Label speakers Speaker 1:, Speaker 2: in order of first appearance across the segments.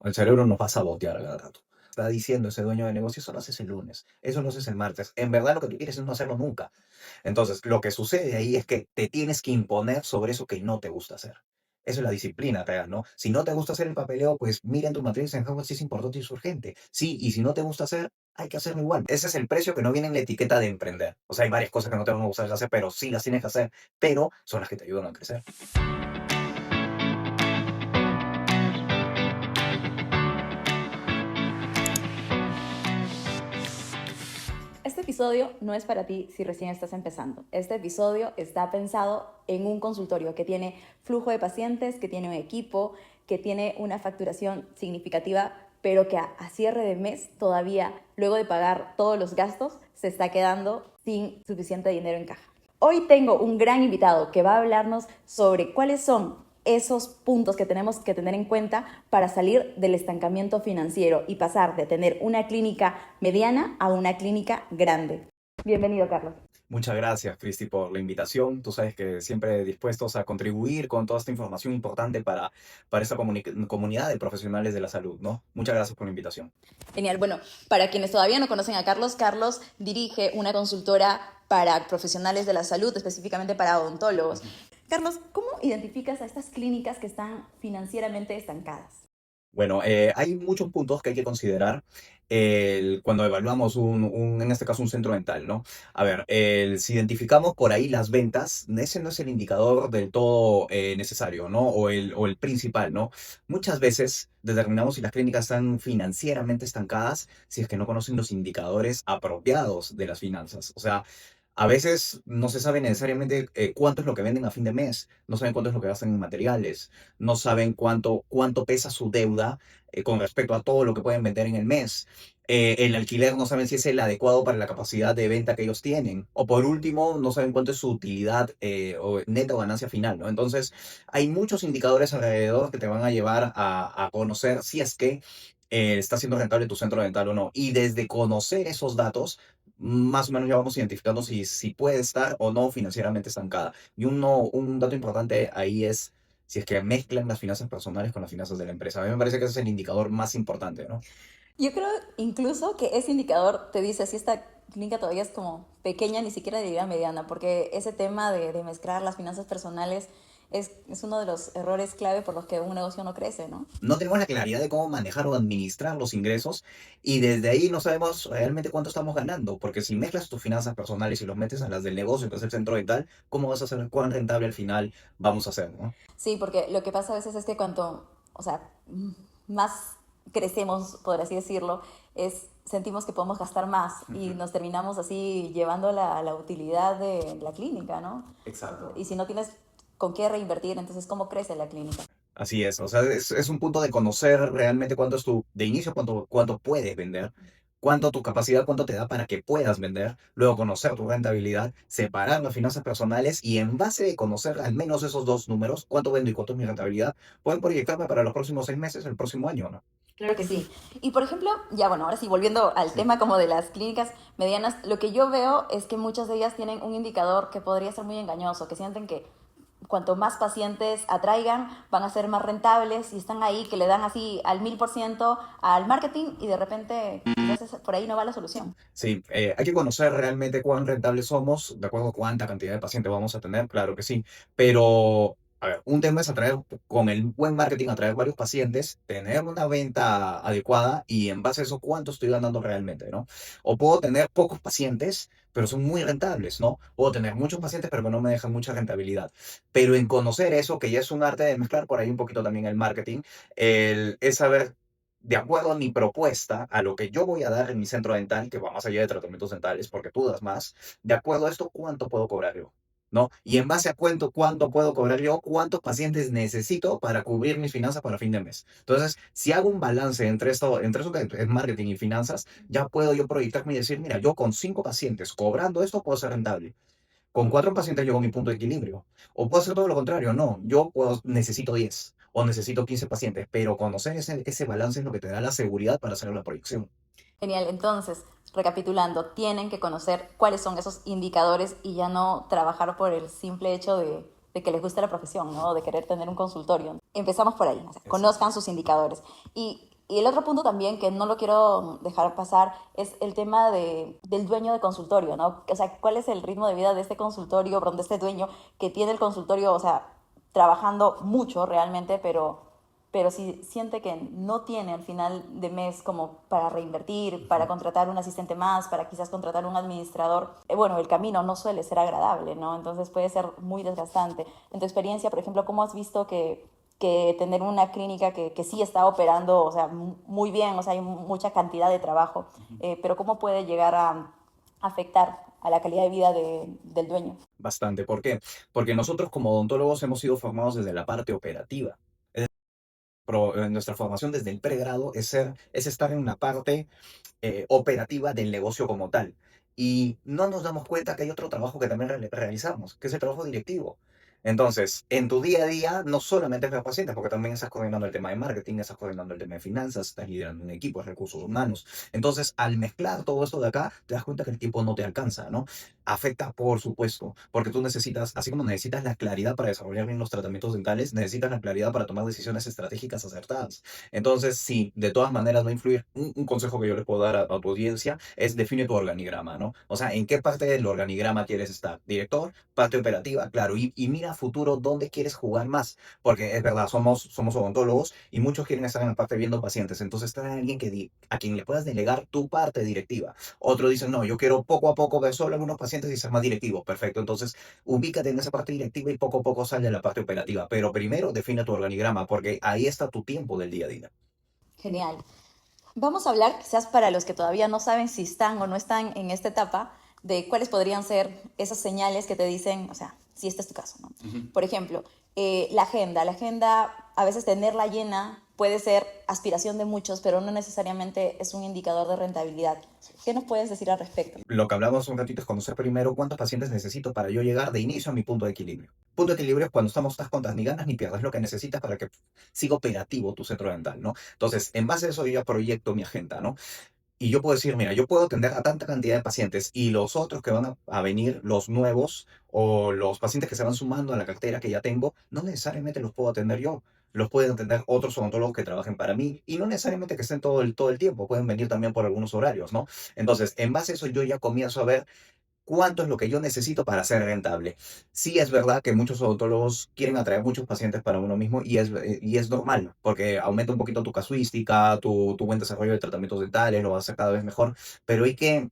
Speaker 1: El cerebro nos va a sabotear a cada rato. Está diciendo ese dueño de negocio, eso lo haces el lunes, eso lo haces el martes. En verdad lo que tú quieres es no hacerlo nunca. Entonces, lo que sucede ahí es que te tienes que imponer sobre eso que no te gusta hacer. Eso es la disciplina real, ¿no? Si no te gusta hacer el papeleo, pues mira en tu matriz en Harvard si es importante y es urgente. Sí, y si no te gusta hacer, hay que hacerlo igual. Ese es el precio que no viene en la etiqueta de emprender. O sea, hay varias cosas que no te van a gustar hacer, pero sí las tienes que hacer, pero son las que te ayudan a crecer.
Speaker 2: Este episodio no es para ti si recién estás empezando. Este episodio está pensado en un consultorio que tiene flujo de pacientes, que tiene un equipo, que tiene una facturación significativa, pero que a cierre de mes todavía, luego de pagar todos los gastos, se está quedando sin suficiente dinero en caja. Hoy tengo un gran invitado que va a hablarnos sobre cuáles son esos puntos que tenemos que tener en cuenta para salir del estancamiento financiero y pasar de tener una clínica mediana a una clínica grande. Bienvenido, Carlos.
Speaker 1: Muchas gracias, Cristi, por la invitación. Tú sabes que siempre dispuestos a contribuir con toda esta información importante para esta comunidad de profesionales de la salud, ¿no? Muchas gracias por la invitación.
Speaker 2: Genial. Bueno, para quienes todavía no conocen a Carlos, Carlos dirige una consultora para profesionales de la salud, específicamente para odontólogos. Carlos, ¿cómo identificas a estas clínicas que están financieramente estancadas?
Speaker 1: Bueno, hay muchos puntos que hay que considerar cuando evaluamos en este caso, un centro dental, ¿no? A ver, si identificamos por ahí las ventas, ese no es el indicador del todo necesario, ¿no? O el principal, ¿no? Muchas veces determinamos si las clínicas están financieramente estancadas si es que no conocen los indicadores apropiados de las finanzas. O sea, a veces no se sabe necesariamente cuánto es lo que venden a fin de mes, no saben cuánto es lo que gastan en materiales, no saben cuánto pesa su deuda con respecto a todo lo que pueden vender en el mes. El alquiler no saben si es el adecuado para la capacidad de venta que ellos tienen. O por último, no saben cuánto es su utilidad o neta o ganancia final, ¿no? Entonces, hay muchos indicadores alrededor que te van a llevar a conocer si es que está siendo rentable tu centro dental o no. Y desde conocer esos datos, más o menos ya vamos identificando si puede estar o no financieramente estancada. Y un dato importante ahí es si es que mezclan las finanzas personales con las finanzas de la empresa. A mí me parece que ese es el indicador más importante, ¿no?
Speaker 2: Yo creo incluso que ese indicador te dice si esta clínica todavía es como pequeña, ni siquiera diría mediana, porque ese tema de mezclar las finanzas personales es uno de los errores clave por los que un negocio no crece, ¿no?
Speaker 1: No tenemos la claridad de cómo manejar o administrar los ingresos y desde ahí no sabemos realmente cuánto estamos ganando, porque si mezclas tus finanzas personales y los metes a las del negocio, que es el centro dental, ¿cómo vas a saber cuán rentable al final vamos a ser, ¿no?
Speaker 2: Sí, porque lo que pasa a veces es que cuanto, o sea, más crecemos, por así decirlo, sentimos que podemos gastar más y nos terminamos así llevando la utilidad de la clínica, ¿no?
Speaker 1: Exacto.
Speaker 2: Y si no tienes con qué reinvertir, entonces ¿cómo crece la clínica?
Speaker 1: Así es, o sea, es un punto de conocer realmente cuánto es de inicio, cuánto puedes vender, cuánto tu capacidad, cuánto te da para que puedas vender, luego conocer tu rentabilidad, separar las finanzas personales y en base de conocer al menos esos dos números, cuánto vendo y cuánto es mi rentabilidad, pueden proyectarme para los próximos 6 meses, el próximo año, ¿no?
Speaker 2: Claro que sí. Y por ejemplo, ya bueno, ahora sí, volviendo al
Speaker 1: Sí.
Speaker 2: tema como de las clínicas medianas, lo que yo veo es que muchas de ellas tienen un indicador que podría ser muy engañoso, que sienten que cuanto más pacientes atraigan, van a ser más rentables y están ahí que le dan así al 1000% al marketing y de repente quizás por ahí no va la solución.
Speaker 1: Sí, hay que conocer realmente cuán rentables somos, de acuerdo a cuánta cantidad de pacientes vamos a tener, claro que sí, pero, a ver, un tema es atraer, con el buen marketing, atraer varios pacientes, tener una venta adecuada y en base a eso, cuánto estoy ganando realmente, ¿no? O puedo tener pocos pacientes, pero son muy rentables, ¿no? Puedo tener muchos pacientes, pero que no me dejan mucha rentabilidad. Pero en conocer eso, que ya es un arte de mezclar por ahí un poquito también el marketing, es saber de acuerdo a mi propuesta, a lo que yo voy a dar en mi centro dental, que va más allá de tratamientos dentales, porque tú das más, de acuerdo a esto, ¿cuánto puedo cobrar yo? ¿No? Y en base a cuánto puedo cobrar yo, cuántos pacientes necesito para cubrir mis finanzas para fin de mes. Entonces, si hago un balance entre eso que es marketing y finanzas, ya puedo yo proyectarme y decir, mira, yo con 5 pacientes cobrando esto puedo ser rentable. Con 4 pacientes llego a mi punto de equilibrio. O puedo hacer todo lo contrario, no. Necesito 10 o necesito 15 pacientes, pero conocer ese balance es lo que te da la seguridad para hacer la proyección.
Speaker 2: Genial, entonces, recapitulando, tienen que conocer cuáles son esos indicadores y ya no trabajar por el simple hecho de que les guste la profesión, ¿no? De querer tener un consultorio. Empezamos por ahí, o sea,
Speaker 1: Exacto.
Speaker 2: conozcan sus indicadores. Y Y el otro punto también que no lo quiero dejar pasar es el tema del dueño de consultorio, ¿no? O sea, ¿cuál es el ritmo de vida de este consultorio, de este dueño que tiene el consultorio, o sea, trabajando mucho realmente, pero si siente que no tiene al final de mes como para reinvertir, para contratar un asistente más, para quizás contratar un administrador, bueno, el camino no suele ser agradable, ¿no? Entonces puede ser muy desgastante. En tu experiencia, por ejemplo, ¿cómo has visto que tener una clínica que sí está operando, o sea, muy bien, o sea, hay mucha cantidad de trabajo, pero cómo puede llegar a afectar a la calidad de vida del dueño?
Speaker 1: Bastante. ¿Por qué? Porque nosotros como odontólogos hemos sido formados desde la parte operativa. Nuestra formación desde el pregrado es estar en una parte operativa del negocio como tal. Y no nos damos cuenta que hay otro trabajo que también realizamos, que es el trabajo directivo. Entonces, en tu día a día, no solamente es ver pacientes, porque también estás coordinando el tema de marketing, estás coordinando el tema de finanzas, estás liderando un equipo de recursos humanos. Entonces, al mezclar todo esto de acá, te das cuenta que el tiempo no te alcanza, ¿no? Afecta, por supuesto, porque tú necesitas, así como necesitas la claridad para desarrollar bien los tratamientos dentales, necesitas la claridad para tomar decisiones estratégicas acertadas. Entonces, sí, de todas maneras va a influir. Un consejo que yo le puedo dar a tu audiencia es define tu organigrama, ¿no? O sea, ¿en qué parte del organigrama quieres estar? Director, parte operativa, claro. Y mira a futuro dónde quieres jugar más. Porque es verdad, somos odontólogos y muchos quieren estar en la parte viendo pacientes. Entonces, trae a alguien a quien le puedas delegar tu parte directiva. Otro dice, no, yo quiero poco a poco ver solo algunos pacientes y ser más directivo. Perfecto. Entonces, ubícate en esa parte directiva y poco a poco sale a la parte operativa. Pero primero define tu organigrama porque ahí está tu tiempo del día a día.
Speaker 2: Genial. Vamos a hablar, quizás para los que todavía no saben si están o no están en esta etapa, de cuáles podrían ser esas señales que te dicen, o sea, si este es tu caso, ¿no? Por ejemplo, la agenda. La agenda, a veces tenerla llena puede ser aspiración de muchos, pero no necesariamente es un indicador de rentabilidad. ¿Qué nos puedes decir al respecto?
Speaker 1: Lo que hablamos un ratito es conocer primero cuántos pacientes necesito para yo llegar de inicio a mi punto de equilibrio. Punto de equilibrio es cuando estás contas ni ganas ni pierdas lo que necesitas para que siga operativo tu centro dental, ¿no? Entonces, en base a eso yo ya proyecto mi agenda, ¿no? Y yo puedo decir, mira, yo puedo atender a tanta cantidad de pacientes y los otros que van a venir, los nuevos o los pacientes que se van sumando a la cartera que ya tengo, no necesariamente los puedo atender yo. Los pueden atender otros odontólogos que trabajen para mí y no necesariamente que estén todo el tiempo, pueden venir también por algunos horarios, ¿no? Entonces, en base a eso yo ya comienzo a ver cuánto es lo que yo necesito para ser rentable. Sí es verdad que muchos odontólogos quieren atraer muchos pacientes para uno mismo y es normal, porque aumenta un poquito tu casuística, tu buen desarrollo de tratamientos dentales, lo vas a hacer cada vez mejor, pero hay que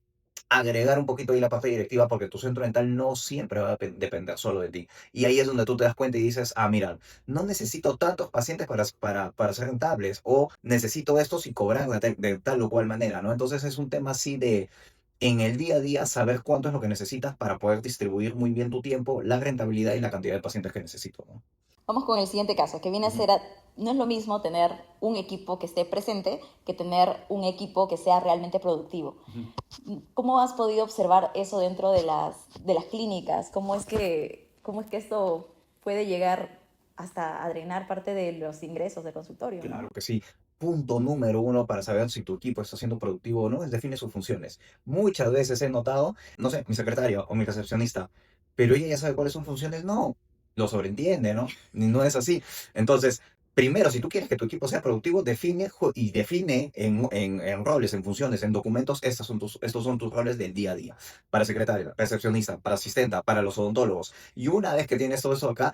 Speaker 1: agregar un poquito ahí la parte directiva porque tu centro dental no siempre va a depender solo de ti. Y ahí es donde tú te das cuenta y dices, ah, mira, no necesito tantos pacientes para ser rentables o necesito estos y cobrar de tal o cual manera, ¿no? Entonces es un tema así de en el día a día saber cuánto es lo que necesitas para poder distribuir muy bien tu tiempo, la rentabilidad y la cantidad de pacientes que necesito, ¿no?
Speaker 2: Vamos con el siguiente caso, que viene a
Speaker 1: Ujú.
Speaker 2: ser, no es lo mismo tener un equipo que esté presente que tener un equipo que sea realmente productivo.
Speaker 1: Ujú.
Speaker 2: ¿Cómo has podido observar eso dentro de las clínicas? Cómo es que esto puede llegar hasta a drenar parte de los ingresos del consultorio, ¿no?
Speaker 1: Claro que sí. Punto número uno para saber si tu equipo está siendo productivo o no es define sus funciones. Muchas veces he notado, no sé, mi secretaria o mi recepcionista, pero ella ya sabe cuáles son funciones. No, lo sobreentiende, ¿no? No es así. Entonces, primero, si tú quieres que tu equipo sea productivo, define y define en roles, en funciones, en documentos, estos son tus roles del día a día. Para secretaria, recepcionista, para asistenta, para los odontólogos. Y una vez que tienes todo eso acá,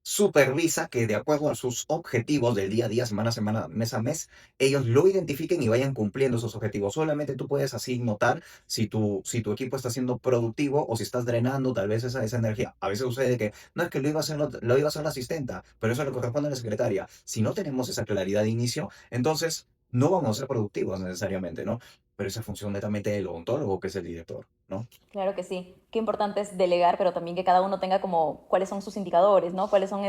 Speaker 1: supervisa que de acuerdo a sus objetivos del día a día, semana a semana, mes a mes, ellos lo identifiquen y vayan cumpliendo esos objetivos. Solamente tú puedes así notar si tu equipo está siendo productivo o si estás drenando tal vez esa energía. A veces sucede que no es que lo iba a hacer, lo iba a hacer la asistenta, pero eso le corresponde a la secretaria. Si no tenemos esa claridad de inicio, entonces no vamos a ser productivos necesariamente, ¿no? Pero esa función netamente del odontólogo, que es el director, ¿no?
Speaker 2: Claro que sí. Qué importante es delegar, pero también que cada uno tenga como cuáles son sus indicadores, ¿no? Cuáles son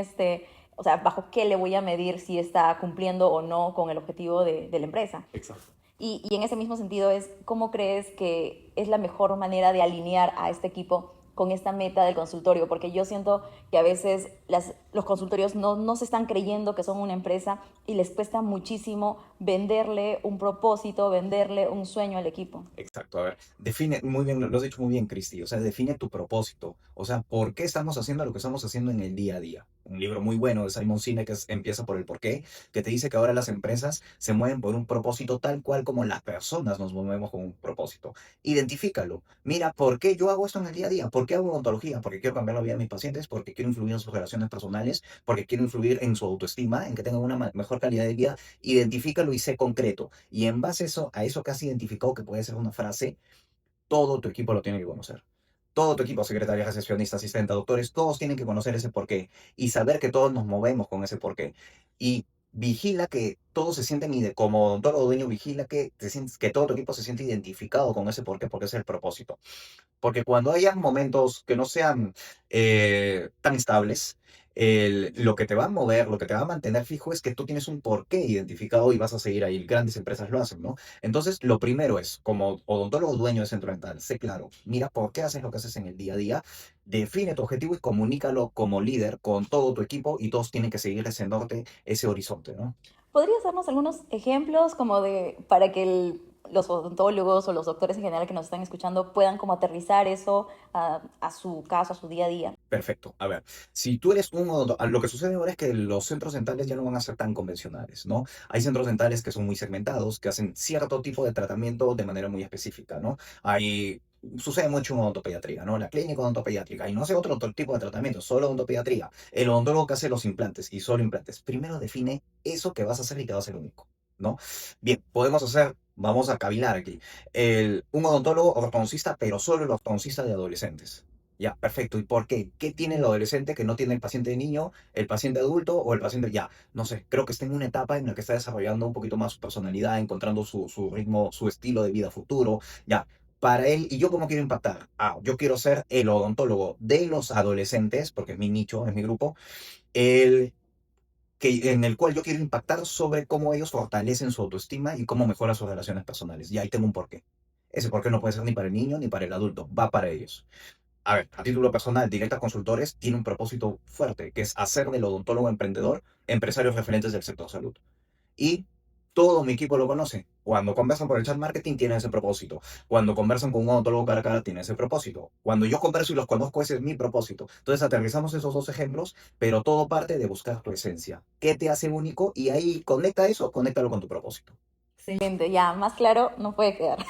Speaker 2: o sea, bajo qué le voy a medir si está cumpliendo o no con el objetivo de la empresa.
Speaker 1: Exacto.
Speaker 2: Y en ese mismo sentido es, ¿cómo crees que es la mejor manera de alinear a este equipo con esta meta del consultorio? Porque yo siento que a veces los consultorios no se están creyendo que son una empresa y les cuesta muchísimo venderle un propósito, venderle un sueño al equipo.
Speaker 1: Exacto, a ver, define muy bien, lo has dicho muy bien, Cristi, o sea, define tu propósito, o sea, ¿por qué estamos haciendo lo que estamos haciendo en el día a día? Un libro muy bueno de Simon Sinek empieza por el por qué, que te dice que ahora las empresas se mueven por un propósito tal cual como las personas nos movemos con un propósito. Identifícalo, mira, ¿por qué yo hago esto en el día a día? ¿Por qué hago odontología? Porque quiero cambiar la vida de mis pacientes, porque quiero influir en sus relaciones personales, porque quiero influir en su autoestima, en que tengan una mejor calidad de vida. Identifícalo y sé concreto. Y en base a eso que has identificado, que puede ser una frase, todo tu equipo lo tiene que conocer. Todo tu equipo, secretaria, recepcionista, asistente, doctores, todos tienen que conocer ese porqué y saber que todos nos movemos con ese porqué. Y vigila que todos se sienten, como odontólogo dueño, vigila que todo tu equipo se siente identificado con ese porqué, porque ese es el propósito. Porque cuando hayan momentos que no sean tan estables, lo que te va a mover, lo que te va a mantener fijo es que tú tienes un porqué identificado y vas a seguir ahí. Grandes empresas lo hacen, ¿no? Entonces, lo primero es, como odontólogo dueño de centro dental, sé claro, mira por qué haces lo que haces en el día a día, define tu objetivo y comunícalo como líder con todo tu equipo y todos tienen que seguir ese norte, ese horizonte, ¿no?
Speaker 2: ¿Podrías darnos algunos ejemplos como para que los odontólogos o los doctores en general que nos están escuchando puedan como aterrizar eso a su caso, a su día a día?
Speaker 1: Perfecto. A ver, si tú eres lo que sucede ahora es que los centros dentales ya no van a ser tan convencionales, ¿no? Hay centros dentales que son muy segmentados, que hacen cierto tipo de tratamiento de manera muy específica, ¿no? Sucede mucho en odontopediatría, ¿no? La clínica odontopediátrica, y no hace otro tipo de tratamiento, solo odontopediatría. El odontólogo que hace los implantes y solo implantes. Primero define eso que vas a hacer y que va a ser único, ¿no? Bien, vamos a cavilar aquí. Un odontólogo ortodoncista, pero solo el ortodoncista de adolescentes. Ya, perfecto. ¿Y por qué? ¿Qué tiene el adolescente que no tiene el paciente de niño, el paciente adulto o el paciente? Ya, no sé, creo que está en una etapa en la que está desarrollando un poquito más su personalidad, encontrando su ritmo, su estilo de vida futuro. Ya, para él, ¿y yo cómo quiero impactar? Yo quiero ser el odontólogo de los adolescentes, porque es mi nicho, es mi grupo, el, en el cual yo quiero impactar sobre cómo ellos fortalecen su autoestima y cómo mejoran sus relaciones personales. Y ahí tengo un porqué. Ese porqué no puede ser ni para el niño ni para el adulto, va para ellos. A ver, a título personal, Directa Consultores tiene un propósito fuerte, que es hacer del odontólogo emprendedor empresarios referentes del sector salud. Y todo mi equipo lo conoce. Cuando conversan por el chat marketing, tienen ese propósito. Cuando conversan con un odontólogo cara a cara, tienen ese propósito. Cuando yo converso y los conozco, ese es mi propósito. Entonces, aterrizamos esos dos ejemplos, pero todo parte de buscar tu esencia. ¿Qué te hace único? Y ahí conecta eso, conéctalo con tu propósito.
Speaker 2: Excelente, ya, más claro no puede quedar.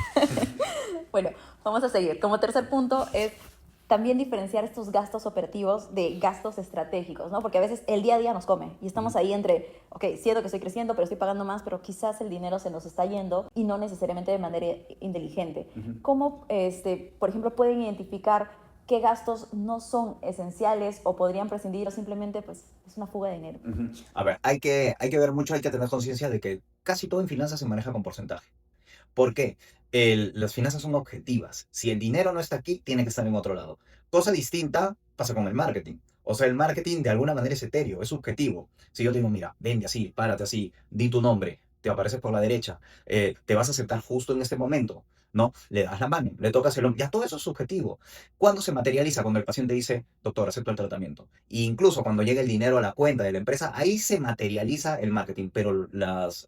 Speaker 2: Bueno, vamos a seguir. Como tercer punto es también diferenciar estos gastos operativos de gastos estratégicos, ¿no? Porque a veces el día a día nos come y estamos ahí entre, ok, siento que estoy creciendo, pero estoy pagando más, pero quizás el dinero se nos está yendo y no necesariamente de manera inteligente. ¿Cómo, por ejemplo, pueden identificar qué gastos no son esenciales o podrían prescindir o simplemente pues es una fuga de dinero?
Speaker 1: A ver, hay que ver mucho, hay que tener conciencia de que casi todo en finanzas se maneja con porcentaje. ¿Por qué? Las finanzas son objetivas. Si el dinero no está aquí, tiene que estar en otro lado. Cosa distinta pasa con el marketing. O sea, el marketing de alguna manera es etéreo, es subjetivo. Si yo te digo, mira, vende así, párate así, di tu nombre, te apareces por la derecha, te vas a aceptar justo en este momento, ¿no? Le das la mano, le tocas el hombro, ya todo eso es subjetivo. ¿Cuándo se materializa? Cuando el paciente dice, doctor, acepto el tratamiento. E incluso cuando llega el dinero a la cuenta de la empresa, ahí se materializa el marketing, pero las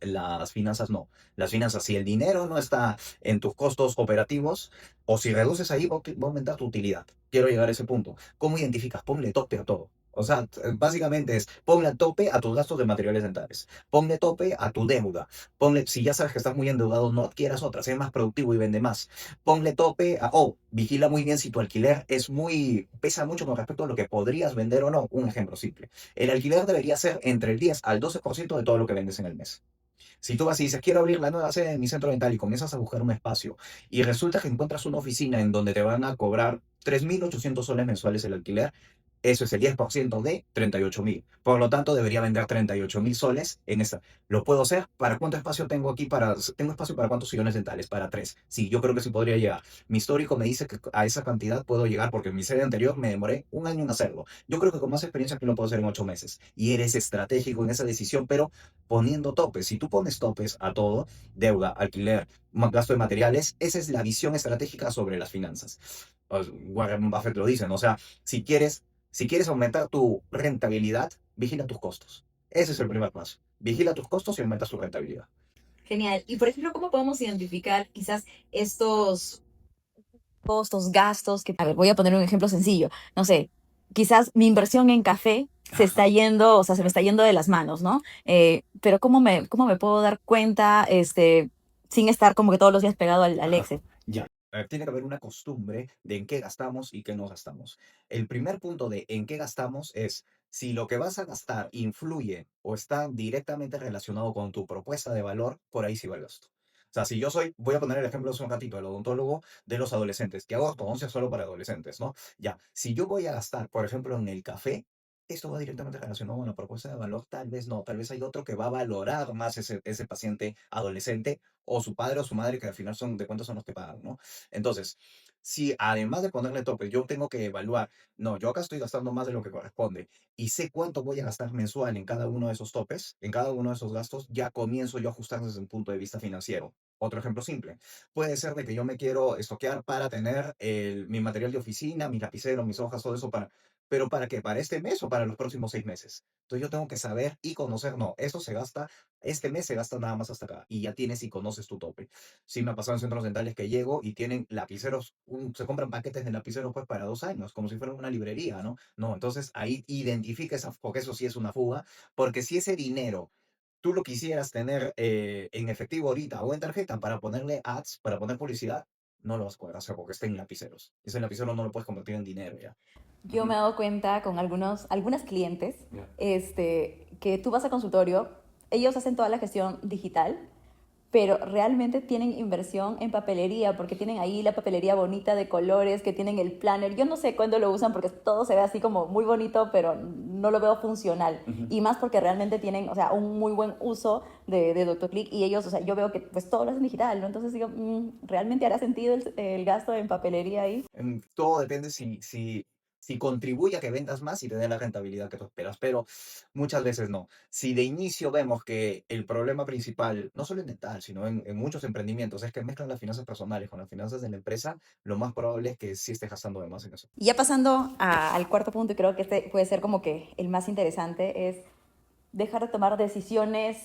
Speaker 1: finanzas no. Las finanzas, si el dinero no está en tus costos operativos, o si reduces ahí, va a aumentar tu utilidad. Quiero llegar a ese punto. ¿Cómo identificas? Ponle tope a todo. O sea, básicamente es ponle tope a tus gastos de materiales dentales. Ponle tope a tu deuda. Si ya sabes que estás muy endeudado, no adquieras otra. Sé más productivo y vende más. Ponle tope vigila muy bien si tu alquiler pesa mucho con respecto a lo que podrías vender o no. Un ejemplo simple. El alquiler debería ser entre el 10 al 12% de todo lo que vendes en el mes. Si tú vas y dices, quiero abrir la nueva sede de mi centro dental y comienzas a buscar un espacio y resulta que encuentras una oficina en donde te van a cobrar 3.800 soles mensuales el alquiler, Eso es el 10% de 38.000. Por lo tanto, debería vender 38.000 soles en esta. ¿Lo puedo hacer? ¿Para cuánto espacio tengo aquí? ¿Tengo espacio para cuántos sillones dentales? Para tres. Sí, yo creo que sí podría llegar. Mi histórico me dice que a esa cantidad puedo llegar porque en mi serie anterior me demoré un año en hacerlo. Yo creo que con más experiencia aquí lo puedo hacer en 8 meses. Y eres estratégico en esa decisión, pero poniendo topes. Si tú pones topes a todo, deuda, alquiler, gasto de materiales, esa es la visión estratégica sobre las finanzas. Warren Buffett lo dice, ¿no? O sea, si quieres aumentar tu rentabilidad, vigila tus costos. Ese es el primer paso. Vigila tus costos y aumenta su rentabilidad.
Speaker 2: Genial. Y por ejemplo, ¿cómo podemos identificar quizás estos costos, gastos? Que, a ver, voy a poner un ejemplo sencillo. No sé, quizás mi inversión en café se está yendo, o sea, se me está yendo de las manos, ¿no? Pero ¿cómo me puedo dar cuenta, sin estar como que todos los días pegado al Excel?
Speaker 1: Ya. Tiene que haber una costumbre de en qué gastamos y qué no gastamos. El primer punto de en qué gastamos es si lo que vas a gastar influye o está directamente relacionado con tu propuesta de valor, por ahí sí va el gasto. O sea, si yo voy a poner el ejemplo hace un ratito, el odontólogo de los adolescentes, que hago ortodoncia solo para adolescentes, ¿no? Ya, si yo voy a gastar, por ejemplo, en el café, esto va directamente relacionado con la propuesta de valor, tal vez no, tal vez hay otro que va a valorar más ese paciente adolescente o su padre o su madre, que al final son de cuentas son los que pagan, ¿no? Entonces, si además de ponerle tope, yo tengo que evaluar, no, yo acá estoy gastando más de lo que corresponde y sé cuánto voy a gastar mensual en cada uno de esos topes, en cada uno de esos gastos, ya comienzo yo a ajustar desde un punto de vista financiero. Otro ejemplo simple, puede ser de que yo me quiero estoquear para tener mi material de oficina, mis lapiceros, mis hojas, todo eso ¿pero para qué? ¿Para este mes o para los próximos 6 meses? Entonces yo tengo que saber y conocer, no, eso se gasta, este mes se gasta nada más hasta acá y ya tienes y conoces tu tope. Sí me ha pasado en centros dentales que llego y tienen lapiceros, se compran paquetes de lapiceros pues para 2 años, como si fuera una librería, ¿no? No, entonces ahí identifica esa, porque eso sí es una fuga, porque si ese dinero tú lo quisieras tener en efectivo ahorita o en tarjeta para ponerle ads, para poner publicidad, no lo vas a poder hacer porque está en lapiceros. Ese lapicero no lo puedes convertir en dinero ya.
Speaker 2: Yo me
Speaker 1: Ujú.
Speaker 2: he dado cuenta con algunas clientes,
Speaker 1: Ya.
Speaker 2: que tú vas al consultorio, ellos hacen toda la gestión digital, pero realmente tienen inversión en papelería, porque tienen ahí la papelería bonita de colores, que tienen el planner. Yo no sé cuándo lo usan porque todo se ve así como muy bonito, pero no lo veo funcional.
Speaker 1: Ujú.
Speaker 2: Y más porque realmente tienen, o sea, un muy buen uso de DoctorClick y ellos, o sea, yo veo que pues todo lo hacen digital, ¿no? Entonces digo, ¿realmente hará sentido el gasto en papelería ahí?
Speaker 1: Todo depende si contribuye a que vendas más y te dé la rentabilidad que tú esperas, pero muchas veces no. Si de inicio vemos que el problema principal, no solo en dental, sino en muchos emprendimientos, es que mezclan las finanzas personales con las finanzas de la empresa, lo más probable es que sí estés gastando de más en eso.
Speaker 2: Y ya pasando al cuarto punto, y creo que este puede ser como que el más interesante, es dejar de tomar decisiones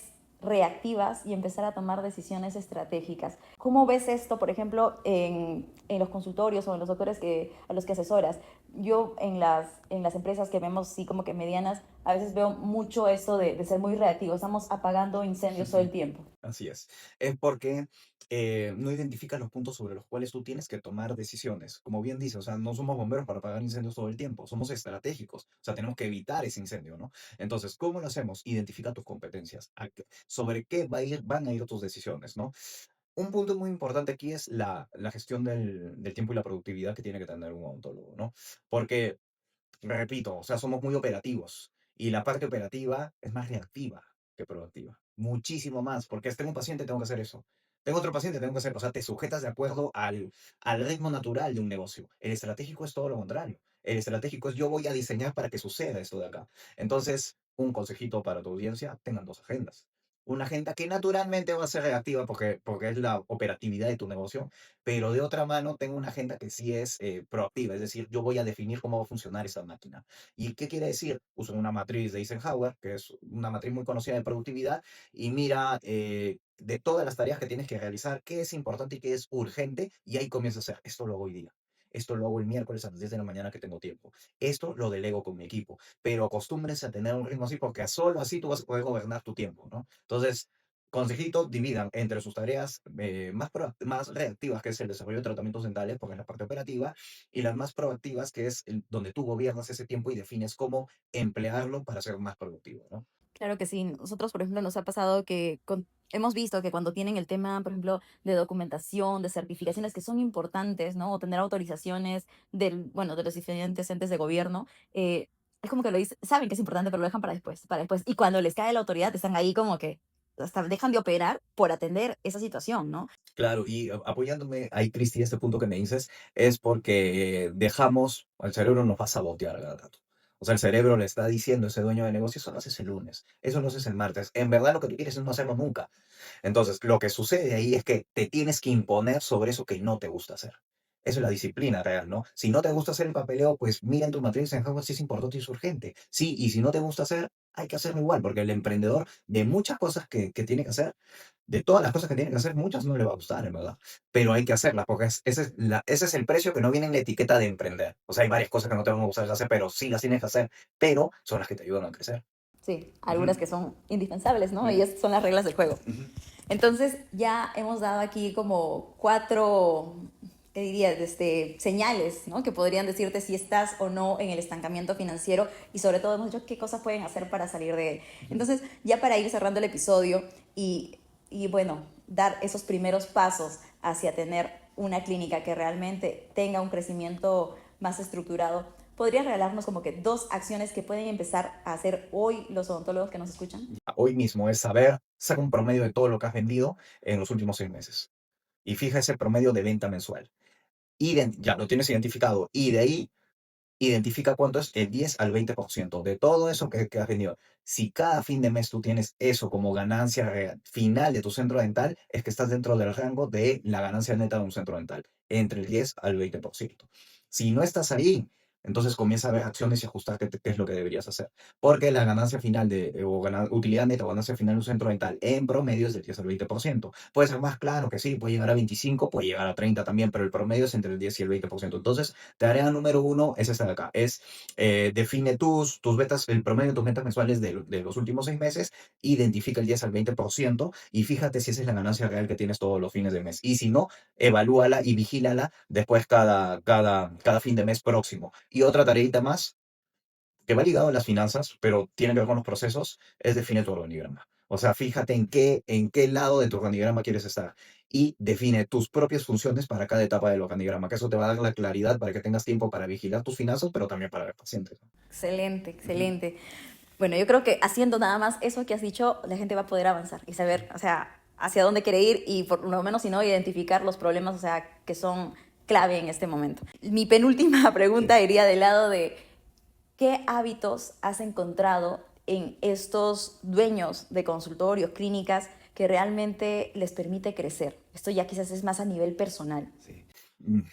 Speaker 2: reactivas y empezar a tomar decisiones estratégicas. ¿Cómo ves esto, por ejemplo, en los consultorios o en los doctores a los que asesoras? Yo en las empresas que vemos, sí, como que medianas, a veces veo mucho esto de ser muy reactivos. Estamos apagando incendios todo el tiempo.
Speaker 1: Así es. Es porque no identificas los puntos sobre los cuales tú tienes que tomar decisiones. Como bien dice, o sea, no somos bomberos para apagar incendios todo el tiempo, somos estratégicos, o sea, tenemos que evitar ese incendio, ¿no? Entonces, ¿cómo lo hacemos? Identifica tus competencias, sobre qué van a ir tus decisiones, ¿no? Un punto muy importante aquí es la gestión del tiempo y la productividad que tiene que tener un odontólogo, ¿no? Porque repito, o sea, somos muy operativos y la parte operativa es más reactiva que proactiva. Muchísimo más, porque tengo un paciente, tengo que hacer eso. Tengo otro paciente, tengo que hacer, o sea, te sujetas de acuerdo al ritmo natural de un negocio. El estratégico es todo lo contrario. El estratégico es yo voy a diseñar para que suceda esto de acá. Entonces, un consejito para tu audiencia, tengan dos agendas. Una agenda que naturalmente va a ser reactiva porque es la operatividad de tu negocio, pero de otra mano tengo una agenda que sí es proactiva, es decir, yo voy a definir cómo va a funcionar esa máquina. ¿Y qué quiere decir? Uso una matriz de Eisenhower, que es una matriz muy conocida de productividad, y mira de todas las tareas que tienes que realizar, qué es importante y qué es urgente, y ahí comienza a hacer, esto lo hago hoy día. Esto lo hago el miércoles a las 10 de la mañana que tengo tiempo. Esto lo delego con mi equipo. Pero acostúmbrense a tener un ritmo así porque solo así tú vas a poder gobernar tu tiempo, ¿no? Entonces, consejito, dividan entre sus tareas más reactivas, que es el desarrollo de tratamientos dentales, porque es la parte operativa, y las más proactivas, que es donde tú gobiernas ese tiempo y defines cómo emplearlo para ser más productivo, ¿no?
Speaker 2: Claro que sí. Nosotros, por ejemplo, nos ha pasado que hemos visto que cuando tienen el tema, por ejemplo, de documentación, de certificaciones que son importantes, ¿no? O tener autorizaciones bueno, de los diferentes entes de gobierno, es como que lo dicen, saben que es importante, pero lo dejan para después, para después. Y cuando les cae la autoridad, están ahí como que hasta dejan de operar por atender esa situación, ¿no?
Speaker 1: Claro, y apoyándome ahí, Cristi, este punto que me dices, es porque dejamos, el cerebro nos va a sabotear cada rato. O sea, el cerebro le está diciendo a ese dueño de negocio, eso lo haces el lunes, eso lo haces el martes. En verdad lo que tú quieres es no hacerlo nunca. Entonces, lo que sucede ahí es que te tienes que imponer sobre eso que no te gusta hacer. Eso es la disciplina real, ¿no? Si no te gusta hacer el papeleo, pues mira en tu matriz en Hogwarts si es importante y es urgente. Sí, y si no te gusta hacer, hay que hacerlo igual, porque el emprendedor de muchas cosas que tiene que hacer, de todas las cosas que tiene que hacer, muchas no le va a gustar, en verdad. Pero hay que hacerlas, porque ese es el precio que no viene en la etiqueta de emprender. O sea, hay varias cosas que no te van a gustar hacer, pero sí las tienes que hacer, pero son las que te ayudan a crecer.
Speaker 2: Sí, algunas
Speaker 1: Ujú,
Speaker 2: que son indispensables, ¿no? Y
Speaker 1: ujú,
Speaker 2: esas son las reglas del juego.
Speaker 1: ujú.
Speaker 2: Entonces ya hemos dado aquí como cuatro, ¿qué diría? Señales, ¿no? Que podrían decirte si estás o no en el estancamiento financiero y sobre todo hemos dicho qué cosas pueden hacer para salir de él. Entonces ya para ir cerrando el episodio y bueno, dar esos primeros pasos hacia tener una clínica que realmente tenga un crecimiento más estructurado, ¿podrías regalarnos como que dos acciones que pueden empezar a hacer hoy los odontólogos que nos escuchan?
Speaker 1: Hoy mismo es saber, saca un promedio de todo lo que has vendido en los últimos 6 meses. Y fija ese promedio de venta mensual. Ya lo tienes identificado. Y de ahí identifica cuánto es el 10 al 20% de todo eso que has vendido. Si cada fin de mes tú tienes eso como ganancia final de tu centro dental, es que estás dentro del rango de la ganancia neta de un centro dental, entre el 10 al 20%. Si no estás ahí, entonces comienza a ver acciones y ajustar qué es lo que deberías hacer. Porque la ganancia final utilidad neta o ganancia final de un centro dental en promedio es del 10 al 20%. Puede ser más claro que sí, puede llegar a 25, puede llegar a 30 también, pero el promedio es entre el 10 y el 20%. Entonces, tarea número uno es esta de acá, es define tus metas, el promedio de tus metas mensuales de los últimos 6 meses, identifica el 10 al 20% y fíjate si esa es la ganancia real que tienes todos los fines de mes. Y si no, evalúala y vigílala después cada fin de mes próximo. Y otra tareita más, que va ligado a las finanzas, pero tiene que ver con los procesos, es definir tu organigrama. O sea, fíjate en qué lado de tu organigrama quieres estar y define tus propias funciones para cada etapa del organigrama, que eso te va a dar la claridad para que tengas tiempo para vigilar tus finanzas, pero también para ver pacientes, ¿no?
Speaker 2: Excelente,
Speaker 1: Ujú.
Speaker 2: excelente. Bueno, yo creo que haciendo nada más eso que has dicho, la gente va a poder avanzar y saber, o sea, hacia dónde quiere ir y por lo menos, si no, identificar los problemas, o sea, que son clave en este momento. Mi penúltima
Speaker 1: Sí.
Speaker 2: pregunta iría del lado de ¿qué hábitos has encontrado en estos dueños de consultorios, clínicas, que realmente les permite crecer? Esto ya quizás es más a nivel personal.
Speaker 1: Sí.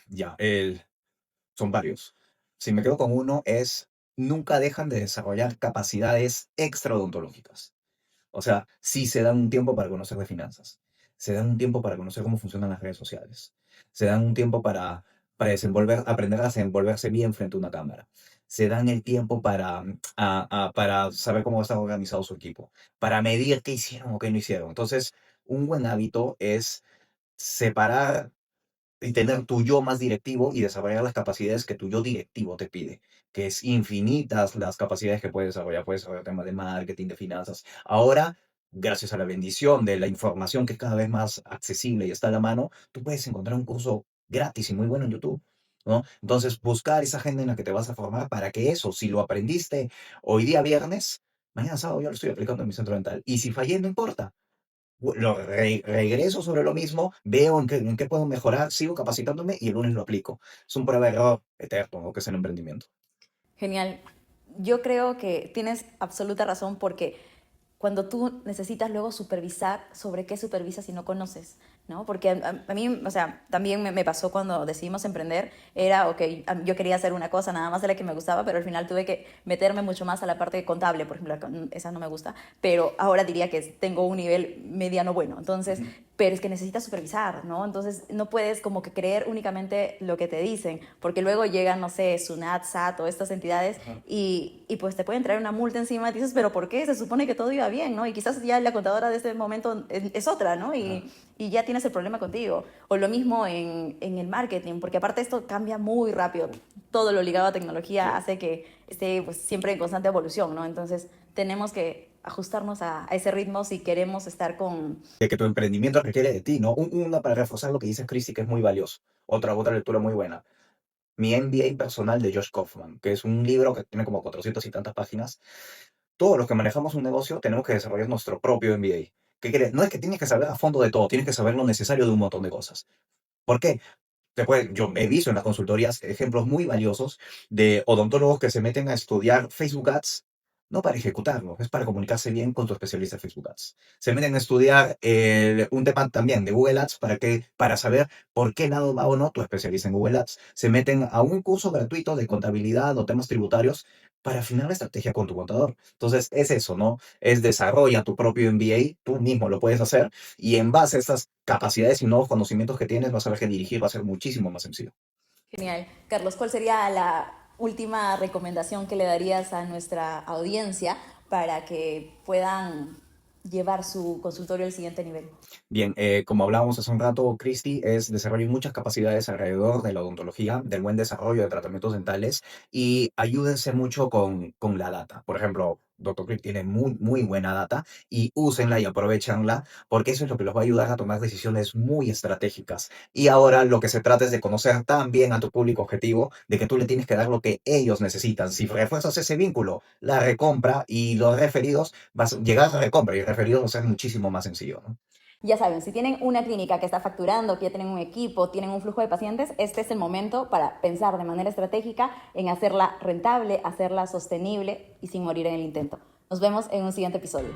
Speaker 1: Ya, son varios. Si me quedo con uno, es nunca dejan de desarrollar capacidades extraodontológicas. O sea, sí se dan un tiempo para conocer de finanzas, se dan un tiempo para conocer cómo funcionan las redes sociales, se dan un tiempo aprender a desenvolverse bien frente a una cámara, se dan el tiempo para saber cómo está organizado su equipo, para medir qué hicieron o qué no hicieron. Entonces, un buen hábito es separar y tener tu yo más directivo y desarrollar las capacidades que tu yo directivo te pide, que es infinitas las capacidades que puedes desarrollar temas de marketing, de finanzas. Ahora, gracias a la bendición de la información que es cada vez más accesible y está a la mano, tú puedes encontrar un curso gratis y muy bueno en YouTube, ¿no? Entonces, buscar esa agenda en la que te vas a formar para que eso, si lo aprendiste hoy día viernes, mañana sábado yo lo estoy aplicando en mi centro dental. Y si fallé, no importa, regreso sobre lo mismo, veo en qué puedo mejorar, sigo capacitándome y el lunes lo aplico. Es un prueba de error eterno, lo que es el emprendimiento.
Speaker 2: Genial. Yo creo que tienes absoluta razón porque cuando tú necesitas luego supervisar, ¿sobre qué supervisas si no conoces? ¿No? Porque a mí, o sea, también me pasó cuando decidimos emprender, era, ok, yo quería hacer una cosa nada más de la que me gustaba, pero al final tuve que meterme mucho más a la parte contable, por ejemplo, esa no me gusta, pero ahora diría que tengo un nivel mediano bueno, entonces,
Speaker 1: Ujú.
Speaker 2: pero es que necesitas supervisar, ¿no? Entonces, no puedes como que creer únicamente lo que te dicen, porque luego llegan, no sé, SUNAT, SAT o estas entidades
Speaker 1: Ajá.
Speaker 2: y pues te pueden traer una multa encima y dices, pero ¿por qué? Se supone que todo iba bien, ¿no? Y quizás ya la contadora de este momento es otra, ¿no?
Speaker 1: Ajá.
Speaker 2: Y ya tienes el problema contigo. O lo mismo en el marketing, porque aparte esto cambia muy rápido. Todo lo ligado a tecnología
Speaker 1: Sí.
Speaker 2: hace que esté pues, siempre en constante evolución, ¿no? Entonces tenemos que ajustarnos a ese ritmo si queremos estar con...
Speaker 1: De que tu emprendimiento requiere de ti, ¿no? Una para reforzar lo que dices, Christy, que es muy valioso. Otra lectura muy buena. Mi MBA personal de Josh Kaufman, que es un libro que tiene como 400 y tantas páginas. Todos los que manejamos un negocio tenemos que desarrollar nuestro propio MBA. ¿Qué quiere? No es que tienes que saber a fondo de todo, tienes que saber lo necesario de un montón de cosas. ¿Por qué? Yo he visto en las consultorías ejemplos muy valiosos de odontólogos que se meten a estudiar Facebook Ads, no para ejecutarlo, es para comunicarse bien con tu especialista de Facebook Ads. Se meten a estudiar un tema también de Google Ads para saber por qué lado va o no tu especialista en Google Ads. Se meten a un curso gratuito de contabilidad o temas tributarios para afinar la estrategia con tu contador. Entonces, es eso, ¿no? Es desarrolla tu propio MBA, tú mismo lo puedes hacer y en base a estas capacidades y nuevos conocimientos que tienes, vas a ver que dirigir va a ser muchísimo más sencillo.
Speaker 2: Genial. Carlos, ¿cuál sería la última recomendación que le darías a nuestra audiencia para que puedan llevar su consultorio al siguiente nivel?
Speaker 1: Bien, como hablábamos hace un rato, Christy, es desarrollar muchas capacidades alrededor de la odontología, del buen desarrollo de tratamientos dentales y ayúdense mucho con la data. Por ejemplo, Doctor Clip tiene muy buena data y úsenla y aprovechanla porque eso es lo que los va a ayudar a tomar decisiones muy estratégicas. Y ahora lo que se trata es de conocer tan bien a tu público objetivo, de que tú le tienes que dar lo que ellos necesitan. Si refuerzas ese vínculo, la recompra y los referidos, vas a llegar a recompra y referidos va a ser muchísimo más sencillo, ¿no?
Speaker 2: Ya saben, si tienen una clínica que está facturando, que ya tienen un equipo, tienen un flujo de pacientes, este es el momento para pensar de manera estratégica en hacerla rentable, hacerla sostenible y sin morir en el intento. Nos vemos en un siguiente episodio.